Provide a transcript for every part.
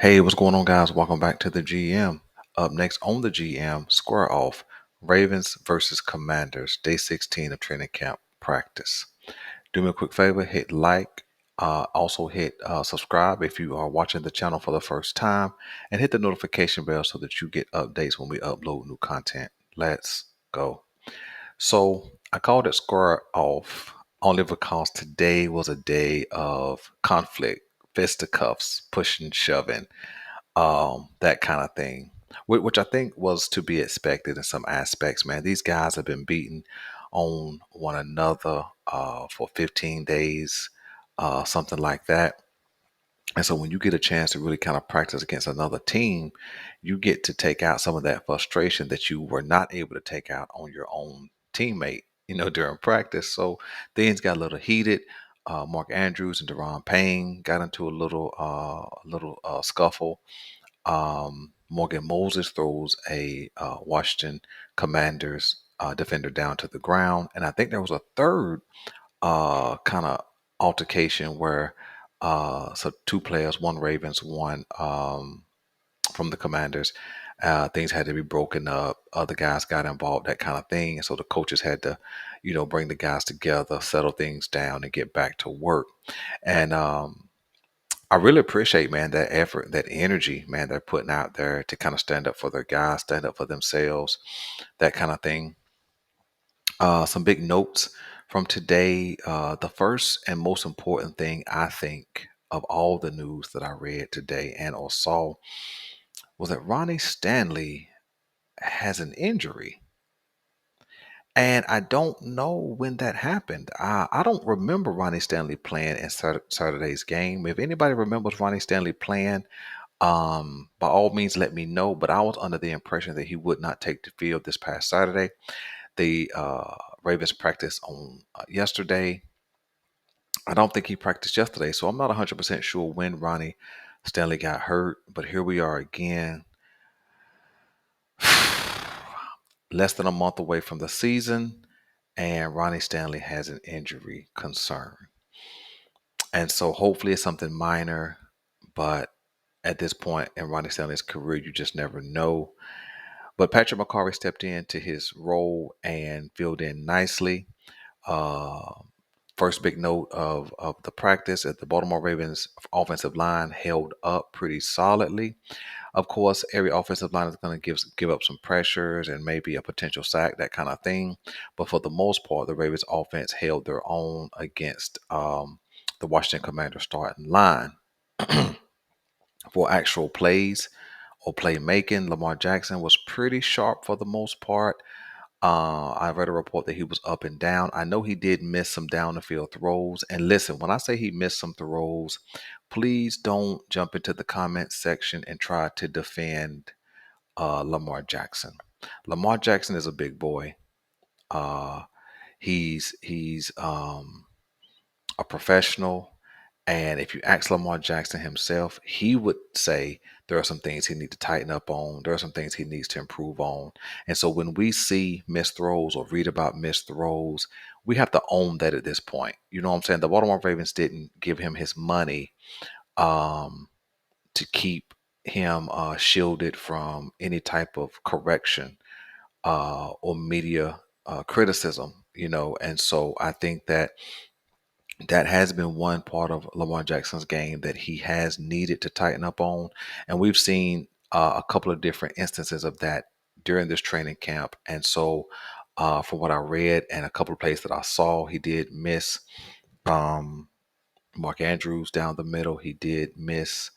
Hey, what's going on, guys? Welcome back to the GM. Up next on the GM, square off Ravens versus Commanders, day 16 of training camp practice. Do me a quick favor, hit like, also hit subscribe if you are watching the channel for the first time, and hit the notification bell so that you get updates when we upload new content. Let's go. So I called it square off only because today was a day of conflict, fisticuffs, pushing, shoving, that kind of thing, which I think was to be expected in some aspects. Man, these guys have been beating on one another for 15 days, something like that. And so when you get a chance to really kind of practice against another team, you get to take out some of that frustration that you were not able to take out on your own teammate, during practice. So things got a little heated. Mark Andrews and Deron Payne got into a little scuffle. Morgan Moses throws a Washington Commanders defender down to the ground. And I think there was a third kind of altercation where so two players, one Ravens, one from the Commanders, things had to be broken up. Other guys got involved, that kind of thing. And so the coaches had to, bring the guys together, settle things down, and get back to work. And I really appreciate, man, that effort, that energy, man, they're putting out there to kind of stand up for their guys, stand up for themselves, that kind of thing. Some big notes from today. The first and most important thing, I think, of all the news that I read today and or saw was that Ronnie Stanley has an injury. And I don't know when that happened. I don't remember Ronnie Stanley playing in Saturday's game. If anybody remembers Ronnie Stanley playing, by all means, let me know. But I was under the impression that he would not take the field this past Saturday. The Ravens practiced on yesterday. I don't think he practiced yesterday, so I'm not 100% sure when Ronnie Stanley got hurt. But here we are again, less than a month away from the season, and Ronnie Stanley has an injury concern. And so hopefully it's something minor, but at this point in Ronnie Stanley's career, you just never know. But Patrick McCarry stepped into his role and filled in nicely. Uh, First big note of the practice at the Baltimore Ravens offensive line held up pretty solidly. Of course, every offensive line is going to give up some pressures and maybe a potential sack, that kind of thing. But for the most part, the Ravens offense held their own against the Washington Commanders starting line. For actual plays or playmaking, Lamar Jackson was pretty sharp for the most part. I read a report that he was up and down. I know he did miss some down the field throws. And listen, when I say he missed some throws, please don't jump into the comment section and try to defend Lamar Jackson. Lamar Jackson is a big boy. Uh, he's a professional. And if you ask Lamar Jackson himself, he would say there are some things he needs to tighten up on. There are some things he needs to improve on. And so when we see missed throws or read about missed throws, we have to own that at this point. You know what I'm saying? The Baltimore Ravens didn't give him his money um, to keep him shielded from any type of correction or media criticism, And so I think that has been one part of Lamar Jackson's game that he has needed to tighten up on. And we've seen a couple of different instances of that during this training camp. And so, from what I read and a couple of plays that I saw, he did miss um, Mark Andrews down the middle. He did miss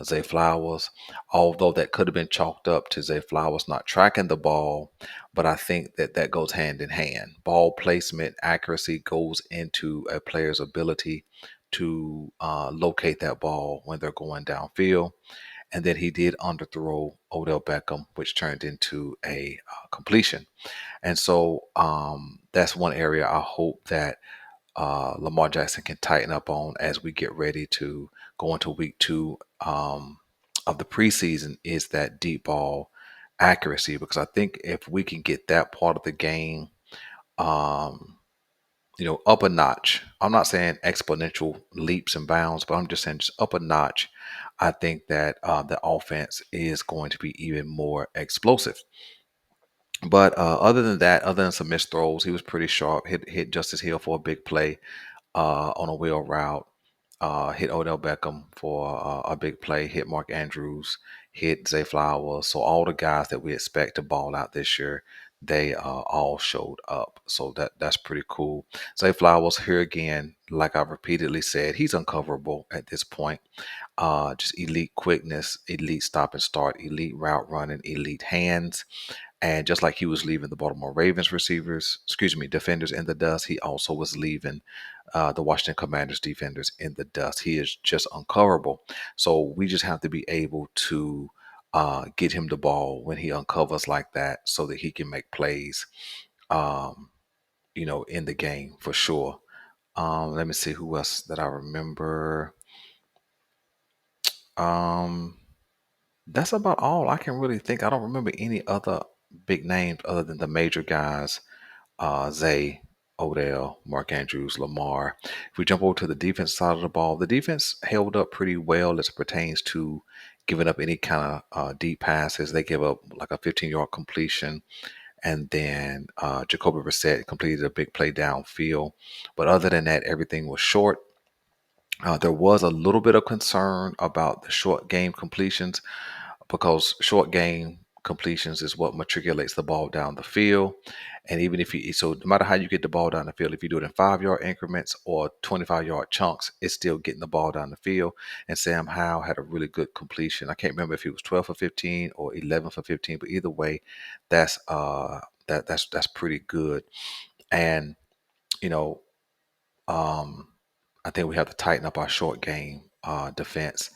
Zay Flowers, although that could have been chalked up to Zay Flowers not tracking the ball. But I think that goes hand in hand. Ball placement accuracy goes into a player's ability to locate that ball when they're going downfield. And then he did underthrow Odell Beckham, which turned into a completion. And so that's one area I hope that Lamar Jackson can tighten up on as we get ready to go into week two of the preseason is that deep ball accuracy. Because I think if we can get that part of the game um, up a notch. I'm not saying exponential leaps and bounds, but I'm just saying just up a notch. I think that the offense is going to be even more explosive. But other than that, other than some missed throws, he was pretty sharp. Hit Justice Hill for a big play on a wheel route. Hit Odell Beckham for a big play. Hit Mark Andrews. Hit Zay Flowers. So all the guys that we expect to ball out this year, they all showed up. So that's pretty cool. Zay Flowers here again, like I've repeatedly said, he's uncoverable at this point. Just elite quickness, elite stop and start, elite route running, elite hands. And just like he was leaving the Baltimore Ravens defenders in the dust, he also was leaving the Washington Commanders defenders in the dust. He is just uncoverable. So we just have to be able to get him the ball when he uncovers like that so that he can make plays, um, in the game for sure. Let me see who else that I remember. Um, that's about all I can really think. I don't remember any other big names other than the major guys, Zay, Odell, Mark Andrews, Lamar. If we jump over to the defense side of the ball, the defense held up pretty well as it pertains to giving up any kind of deep passes. They give up like a 15-yard completion, and then Jacoby Brissett completed a big play downfield. But other than that, everything was short. There was a little bit of concern about the short game completions because short game completions is what matriculates the ball down the field. And even if you, so no matter how you get the ball down the field, if you do it in 5-yard increments or 25-yard chunks, it's still getting the ball down the field. And Sam Howell had a really good completion. I can't remember if he was 12 for 15 or 11 for 15, but either way, that's that's pretty good. And you know, um, I think we have to tighten up our short game defense.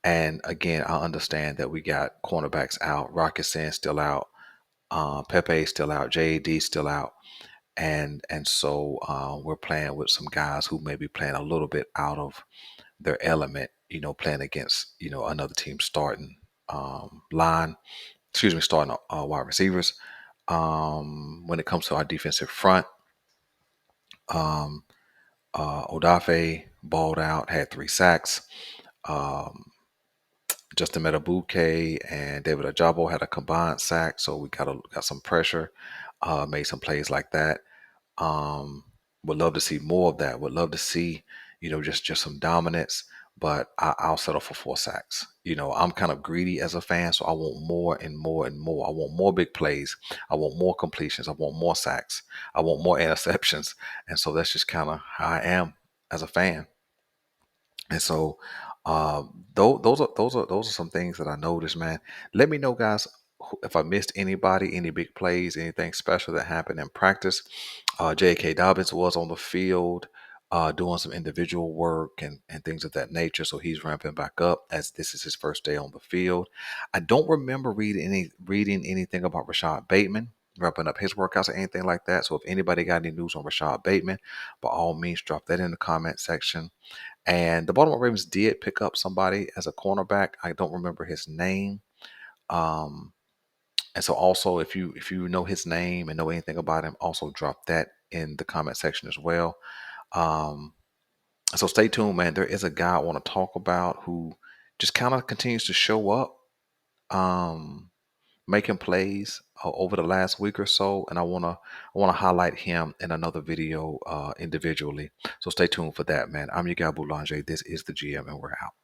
And again, I understand that we got cornerbacks out, Rocket Sin still out, Pepe still out, JAD still out, and so we're playing with some guys who may be playing a little bit out of their element. Playing against another team starting line, starting wide receivers. When it comes to our defensive front, um, Odafe balled out, had 3 sacks. Um, Justin Metabuke and David Ajabo had a combined sack, so we got some pressure, made some plays like that. Um, would love to see more of that. Would love to see, just some dominance. But I'll settle for 4 sacks. I'm kind of greedy as a fan, so I want more and more and more. I want more big plays. I want more completions. I want more sacks. I want more interceptions. And so that's just kind of how I am as a fan. And so, those are some things that I noticed, man. Let me know, guys, if I missed anybody, any big plays, anything special that happened in practice. J.K. Dobbins was on the field, doing some individual work and things of that nature. So he's ramping back up as this is his first day on the field. I don't remember reading anything about Rashad Bateman wrapping up his workouts or anything like that. So if anybody got any news on Rashad Bateman, by all means, drop that in the comment section. And the Baltimore Ravens did pick up somebody as a cornerback. I don't remember his name. Um, and so also if you know his name and know anything about him, also drop that in the comment section as well. Um, so stay tuned, man. There is a guy I want to talk about who just kind of continues to show up, um, making plays over the last week or so, and I wanna highlight him in another video individually. So stay tuned for that, man. I'm your guy Boulanger. This is the GM, and we're out.